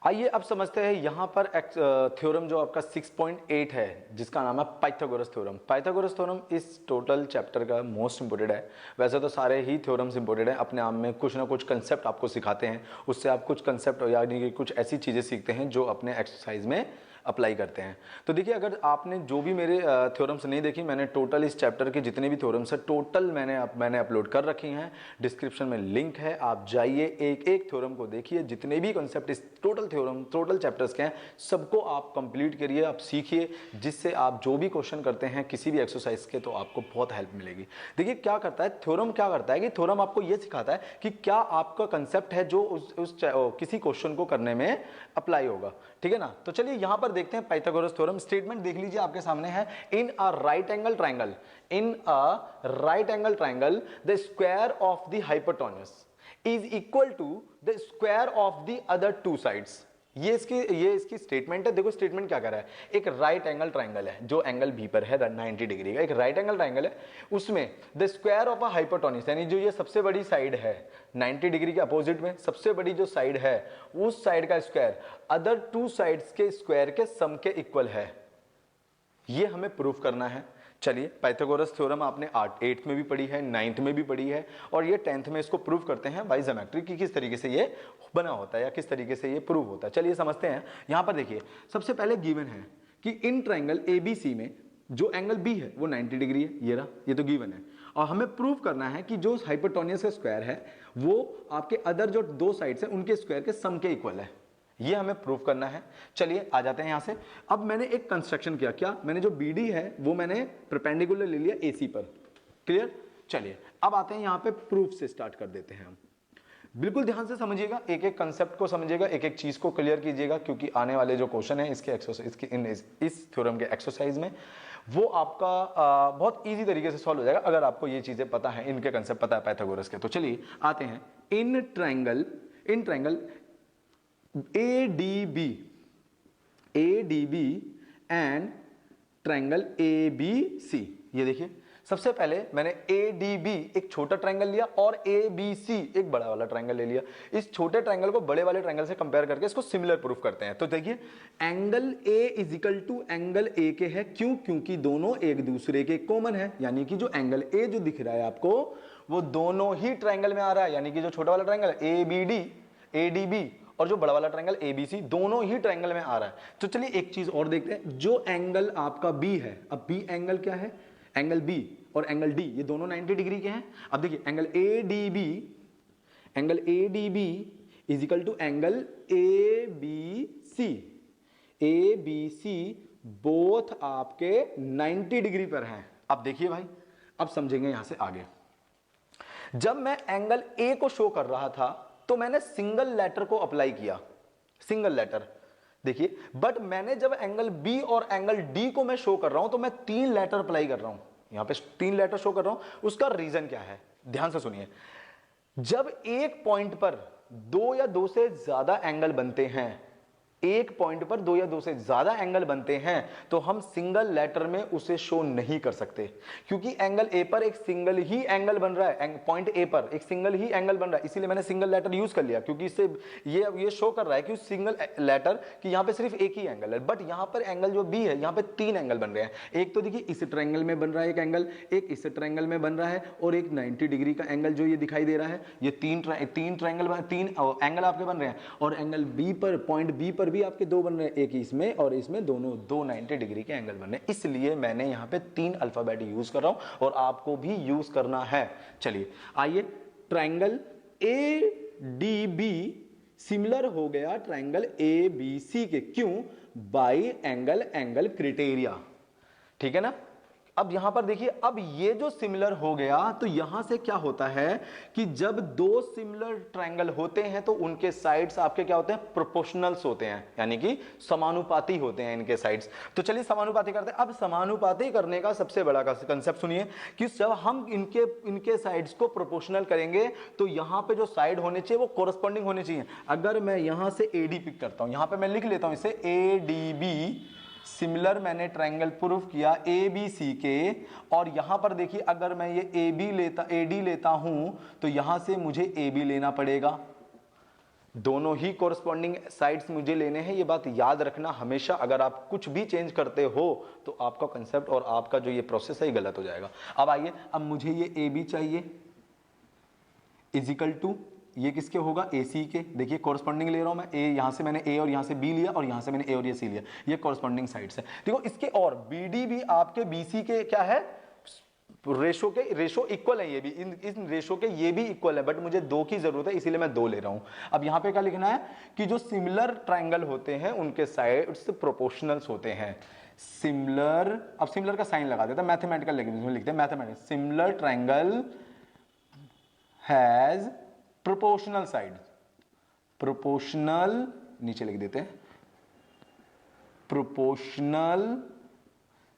आइए अब समझते हैं यहाँ पर थ्योरम जो आपका 6.8 है जिसका नाम है पाइथागोरस थ्योरम। पाइथागोरस थ्योरम इस टोटल चैप्टर का मोस्ट इंपोर्टेंट है। वैसे तो सारे ही थ्योरम्स इंपोर्टेंट है, अपने आप में कुछ ना कुछ कंसेप्ट आपको सिखाते हैं, उससे आप कुछ कंसेप्ट यानी कि कुछ ऐसी चीज़ें सीखते हैं जो अपने एक्सरसाइज में अप्लाई करते हैं। तो देखिए, अगर आपने जो भी मेरे थ्योरम्स नहीं देखी, मैंने टोटल इस चैप्टर के जितने भी थ्योरम्स हैं टोटल मैंने अपलोड कर रखी हैं। डिस्क्रिप्शन में लिंक है, आप जाइए एक एक थ्योरम को देखिए। जितने भी कॉन्सेप्ट इस टोटल चैप्टर्स के हैं सबको आप कंप्लीट करिए, आप सीखिए, जिससे आप जो भी क्वेश्चन करते हैं किसी भी एक्सरसाइज के तो आपको बहुत हेल्प मिलेगी। देखिए क्या करता है थ्योरम, क्या करता है कि थ्योरम आपको यह सिखाता है कि क्या आपका कंसेप्ट है जो किसी क्वेश्चन को करने में अप्लाई होगा। ठीक है ना। तो चलिए यहां पर देखते हैं पाइथागोरस थ्योरम। स्टेटमेंट देख लीजिए आपके सामने है, in a right angle triangle the square of the hypotenuse is equal to the square of the other two sides. ये इसकी स्टेटमेंट है। देखो स्टेटमेंट क्या कर रहा है, एक राइट एंगल ट्राइंगल है जो एंगल बी पर है 90 डिग्री का, एक राइट एंगल ट्राइंगल है, उसमें the square of a hypotenuse यानी जो ये सबसे बड़ी साइड है 90 डिग्री के अपोजिट में सबसे बड़ी जो साइड है उस साइड का स्क्वायर अदर टू साइड्स के स्क्वायर के सम के इक्वल है। ये हमें प्रूफ करना है। चलिए पाइथागोरस थ्योरम आपने 8th में भी पढ़ी है, 9th में भी पढ़ी है, और ये 10th में इसको प्रूव करते हैं बाय ज्योमेट्री कि किस तरीके से ये बना होता है या किस तरीके से ये प्रूव होता है। चलिए समझते हैं। यहां पर देखिए सबसे पहले गिवन है कि इन ट्राइंगल एबीसी में जो एंगल बी है वो 90 डिग्री है, ये रहा, ये तो गिवन है। और हमें प्रूव करना है कि जो हाइपोटेन्यूज का स्क्वायर है वो आपके अदर जो दो साइड्स है उनके स्क्वायर के सम के इक्वल है। ये हमें प्रूफ करना है। चलिए आ जाते हैं यहां से। अब मैंने एक कंस्ट्रक्शन किया, क्या मैंने जो बीडी है वो मैंने परपेंडिकुलर ले लिया एसी पर। क्लियर। चलिए अब आते हैं यहां पे प्रूफ से स्टार्ट कर देते हैं हम। बिल्कुल ध्यान से समझिएगा, एक एक कंसेप्ट को समझिएगा, एक एक चीज को क्लियर कीजिएगा, क्योंकि आने वाले जो क्वेश्चन है इस थ्योरम के एक्सरसाइज में वो आपका बहुत इजी तरीके से सॉल्व हो जाएगा अगर आपको ये चीजें पता है, इनके कंसेप्ट पता है पाइथागोरस के। तो चलिए आते हैं। In triangle ADB and triangle ABC। ये देखिए सबसे पहले मैंने ADB एक छोटा ट्रायंगल लिया और ABC एक बड़ा वाला ट्रायंगल ले लिया। इस छोटे ट्रायंगल को बड़े वाले ट्रायंगल से कंपेयर करके इसको सिमिलर प्रूफ करते हैं। तो देखिए angle A is equal to angle A के है, क्यों? क्योंकि दोनों एक दूसरे के कॉमन है, यानी कि जो एंगल A जो दिख रहा है आपको वो दोनों ही ट्रायंगल में आ रहा है, यानी कि जो छोटा वाला ट्रायंगल ABD ADB और जो बड़ा वाला ट्रायंगल ABC दोनों ही ट्रायंगल में आ रहा है। तो चलिए एक चीज और देखते हैं, जो एंगल आपका B है, अब B एंगल क्या है, एंगल B और एंगल D ये दोनों 90 डिग्री के हैं। अब देखिए angle ADB is equal to angle ABC both आपके 90 डिग्री पर हैं। अब देखिए भाई, अब समझेंगे यहां से आगे। जब मैं एंगल A को शो कर रहा था तो मैंने सिंगल लेटर को अप्लाई किया, सिंगल लेटर देखिए, बट मैंने जब एंगल B और एंगल D को मैं शो कर रहा हूं तो मैं 3 लेटर अप्लाई कर रहा हूं, यहां पे 3 लेटर शो कर रहा हूं। उसका रीजन क्या है, ध्यान से सुनिए। जब एक पॉइंट पर 2 या 2 से ज्यादा एंगल बनते हैं, एक पॉइंट पर 2 या 2 से ज्यादा एंगल बनते हैं तो हम सिंगल लेटर में उसे शो नहीं कर सकते, क्योंकि एंगल ए पर एक सिंगल ही एंगल बन रहा है, पॉइंट ए पर एक सिंगल ही एंगल बन रहा है, इसीलिए मैंने सिंगल लेटर यूज कर लिया, क्योंकि इससे ये शो कर रहा है कि सिंगल लेटर कि यहां पे सिर्फ एक ही एंगल है। बट यहां पर एंगल जो बी है यहां पे 3 एंगल बन रहे हैं। एक तो देखिए इस ट्रायंगल में बन रहा है एक एंगल, एक इस ट्रायंगल में बन रहा है, और एक 90 डिग्री का एंगल जो ये दिखाई दे रहा है। ये तीन एंगल आपके बन रहे हैं, और एंगल बी पर, पॉइंट बी पर भी आपके 2 बन रहे हैं, एक इसमें और इसमें, दोनों 2 90 डिग्री के एंगल बन रहे हैं। इसलिए मैंने यहां पे 3 अल्फाबेट यूज कर रहा हूं और आपको भी यूज करना है। चलिए आइए, ट्रायंगल ADB सिमिलर हो गया ट्रायंगल ABC के, क्यों? Bye angle criteria. ठीक है ना। अब यहां पर देखिए, अब ये जो सिमिलर हो गया तो यहां से क्या होता है कि जब 2 सिमिलर ट्रायंगल होते हैं तो उनके साइड्स आपके क्या होते हैं, प्रोपोर्शनल्स होते हैं, यानी कि समानुपाती होते हैं इनके साइड्स। तो चलिए समानुपाती करते हैं। अब समानुपाती करने का सबसे बड़ा कंसेप्ट सुनिए कि जब हम इनके साइड्स को प्रोपोर्शनल करेंगे तो यहां पे जो साइड होने चाहिए वो कोरस्पॉन्डिंग होने चाहिए। अगर मैं यहां से AD पिक करता हूं, यहां पे मैं लिख लेता हूं इसे ADB सिमिलर, मैंने ट्रायंगल प्रूफ किया ABC के, और यहां पर देखिए अगर मैं ये AD लेता हूं तो यहां से मुझे AB लेना पड़ेगा। दोनों ही कोरस्पॉन्डिंग साइड्स मुझे लेने हैं, ये बात याद रखना हमेशा। अगर आप कुछ भी चेंज करते हो तो आपका कंसेप्ट और आपका जो ये प्रोसेस है ये गलत हो जाएगा। अब आइए, अब मुझे ये ए बी चाहिए इजिकल टू ये किसके होगा, ए सी के। देखिए कोरस्पॉन्डिंग ले रहा हूं मैं, ए यहां से मैंने ए और यहां से बी लिया और यहां से मैंने ए और ये सी लिया, ये कोरस्पॉन्डिंग साइड्स है। देखो इसके और बी डी भी आपके बी सी के क्या है, रेशो इक्वल है, ये भी इन रेशो के ये भी इक्वल है, बट मुझे दो की जरूरत है इसीलिए मैं दो ले रहा हूं। अब यहां पे क्या लिखना है कि जो सिमिलर ट्रायंगल होते हैं उनके साइड्स प्रोपोर्शनल्स होते हैं। सिमिलर, अब सिमिलर का साइन लगा देता, मैथमेटिकल लैंग्वेज में लिखते हैं mathematics, similar triangle has proportional side, proportional नीचे लिख देते हैं, प्रोपोर्शनल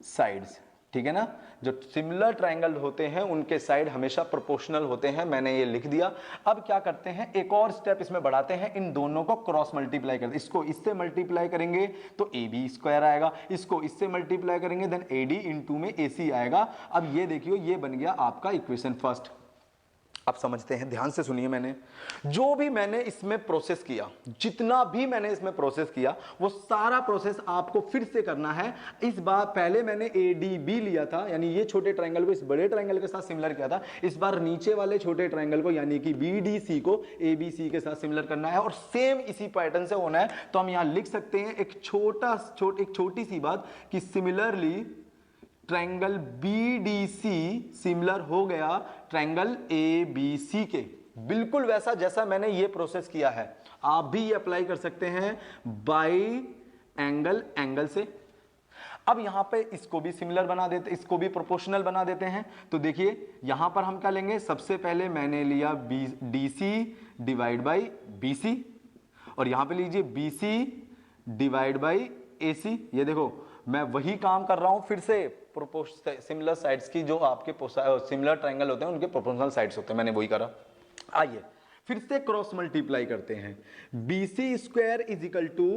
साइड्स, ठीक है ना। जो सिमिलर ट्रायंगल होते हैं उनके साइड हमेशा प्रोपोर्शनल होते हैं, मैंने ये लिख दिया। अब क्या करते हैं, एक और स्टेप इसमें बढ़ाते हैं, इन दोनों को क्रॉस मल्टीप्लाई करते हैं। इसको इससे मल्टीप्लाई करेंगे तो ए बी स्क्वायर आएगा, इसको इससे मल्टीप्लाई करेंगे देन ए डी इंटू में ए सी आएगा। अब ये देखियो, ये बन गया आपका इक्वेशन फर्स्ट। अब समझते हैं, ध्यान से सुनिए, मैंने जो भी मैंने इसमें प्रोसेस किया, जितना भी मैंने इसमें प्रोसेस किया, वो सारा प्रोसेस आपको फिर से करना है। इस बार पहले मैंने ए डी बी लिया था, यानी ये छोटे ट्रायंगल को इस बड़े ट्रायंगल के साथ सिमिलर किया था। इस बार नीचे वाले छोटे ट्रायंगल को यानी कि बी डी सी को ए बी सी के साथ सिमिलर करना है और सेम इसी पैटर्न से होना है। तो हम यहां लिख सकते हैं एक छोटी सी बात कि सिमिलरली ट्रायंगल BDC सिमिलर हो गया ट्रायंगल ABC के, बिल्कुल वैसा जैसा मैंने ये प्रोसेस किया है। आप भी ये अप्लाई कर सकते हैं बाई एंगल से। अब यहां पे इसको भी सिमिलर बना देते, इसको भी प्रोपोर्शनल बना देते हैं। तो देखिए यहां पर हम क्या लेंगे, सबसे पहले मैंने लिया DC डिवाइड बाई BC और यहां पे लीजिए BC डिवाइड बाई AC। ये देखो मैं वही काम कर रहा हूं फिर से, सिमिलर साइड्स की जो आपके सिमिलर ट्रायंगल होते हैं उनके प्रोपोर्शनल साइड्स होते हैं, मैंने वही करा। आइए फिर से क्रॉस मल्टीप्लाई करते हैं, BC square is equal to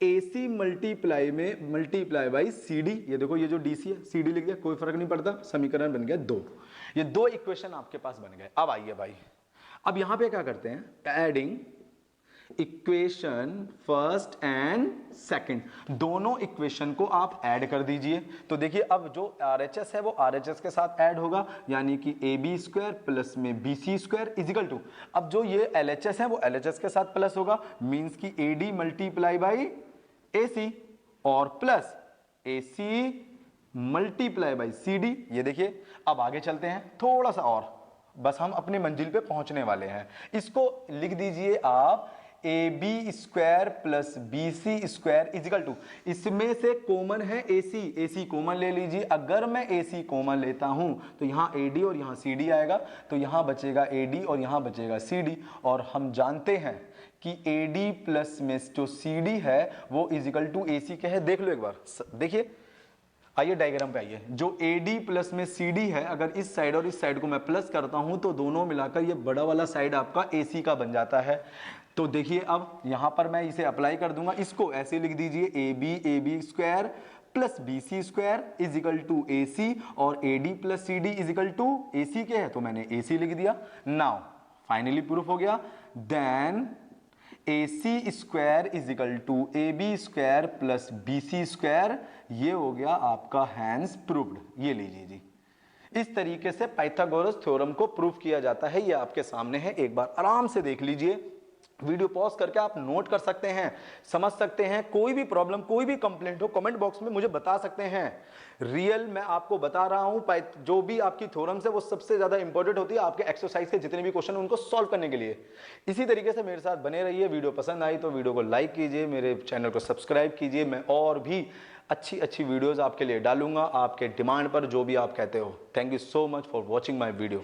AC multiply by CD। ये देखो ये जो DC है CD लिख दिया, कोई फर्क नहीं पड़ता, समीकरण बन गया दो। ये दो इक्वेशन आपके पास बन गए। अब आइए भाई, अब यहां पे क्या करते हैं, adding equation first and second, दोनों इक्वेशन को आप ऐड कर दीजिए। तो देखिए अब जो RHS है वो RHS के साथ ऐड होगा, यानी कि AB स्क्वायर प्लस में BC स्क्वायर इजिकल टू, अब जो ये LHS है वो LHS के साथ प्लस होगा, मींस की AD मल्टीप्लाई बाई AC और plus AC multiply by CD। ये देखिए अब आगे चलते हैं थोड़ा सा और, बस हम अपनी मंजिल पे पहुंचने वाले हैं। इसको लिख दीजिए आप AB square plus BC square is equal to, इसमें से कॉमन है AC कॉमन ले लीजिए। अगर मैं AC कॉमन लेता हूं तो यहां AD और यहां CD आएगा, तो यहां बचेगा AD और यहां बचेगा CD। और हम जानते हैं कि AD प्लस में जो CD है वो इजिकल टू AC के है। देख लो एक बार, देखिए आइए डायग्राम पे आइए, जो AD प्लस में CD है, अगर इस साइड और इस साइड को मैं प्लस करता हूं तो दोनों मिलाकर ये बड़ा वाला साइड आपका AC का बन जाता है। तो देखिए अब यहां पर मैं इसे अप्लाई कर दूंगा, इसको ऐसे लिख दीजिए AB square plus BC square is equal to AC और AD plus CD is equal to AC के है तो मैंने AC लिख दिया। नाउ फाइनली प्रूफ हो गया, then AC square is equal to AB square plus BC square, ये हो गया आपका हैंस प्रूव्ड। ये लीजिए जी, इस तरीके से पाइथागोरस थ्योरम को प्रूफ किया जाता है। ये आपके सामने है, एक बार आराम से देख लीजिए, वीडियो पॉज करके आप नोट कर सकते हैं, समझ सकते हैं। कोई भी प्रॉब्लम, कोई भी कंप्लेंट हो कमेंट बॉक्स में मुझे बता सकते हैं। रियल मैं आपको बता रहा हूं, जो भी आपकी थ्योरम्स है वो सबसे ज्यादा इंपॉर्टेंट होती है आपके एक्सरसाइज के जितने भी क्वेश्चन उनको सॉल्व करने के लिए। इसी तरीके से मेरे साथ बने रहिए। वीडियो पसंद आई तो वीडियो को लाइक कीजिए, मेरे चैनल को सब्सक्राइब कीजिए। मैं और भी अच्छी वीडियोस आपके लिए डालूंगा, आपके डिमांड पर, जो भी आप कहते हो। Thank you so much for watching my video.